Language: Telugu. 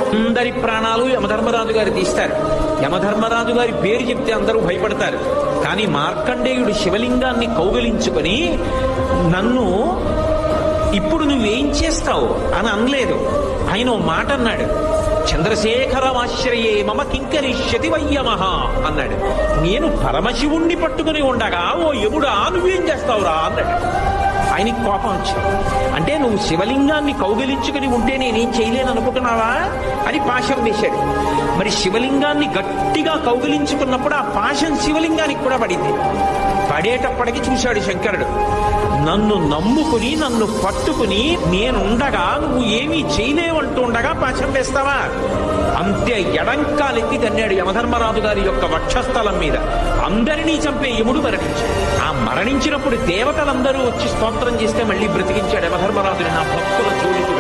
అందరి ప్రాణాలు యమధర్మరాజు గారు తీస్తారు. యమధర్మరాజు గారి పేరు చెప్తే అందరూ భయపడతారు. కానీ మార్కండేయుడు శివలింగాన్ని కౌగిలించుకొని నన్ను ఇప్పుడు నువ్వేం చేస్తావు అని అనలేదు. ఆయన ఓ మాట అన్నాడు, చంద్రశేఖరమాశ్రయే మమ కింకరిష్యతి వయ్యమహ అన్నాడు. నేను పరమశివుణ్ణి పట్టుకుని ఉండగా ఓ యముడా నువ్వేం చేస్తావురా అన్నాడు. ఆయనకి కోపం వచ్చింది. అంటే నువ్వు శివలింగాన్ని కౌగిలించుకుని ఉంటే నేనేం చేయలేను అనుకుంటున్నావా అని పాశం వేశాడు. మరి శివలింగాన్ని గట్టిగా కౌగిలించుకున్నప్పుడు ఆ పాశం శివలింగానికి కూడా పడింది. పడేటప్పటికి చూశాడు శంకరుడు, నన్ను నమ్ముకుని నన్ను పట్టుకుని నేనుండగా నువ్వు ఏమీ చేయలేవంటుండగా పాశం వేస్తావా? అంతే ఎడంకాలెత్తి తన్నాడు యమధర్మరాజు గారి యొక్క వక్షస్థలం మీద. అందరినీ చంపే యముడు మరణించాడు. ఆ మరణించినప్పుడు దేవతలందరూ వచ్చి స్తోత్రం చేస్తే మళ్ళీ బ్రతికించాడు యమధర్మరాజుని. నా భక్తుల జోలికి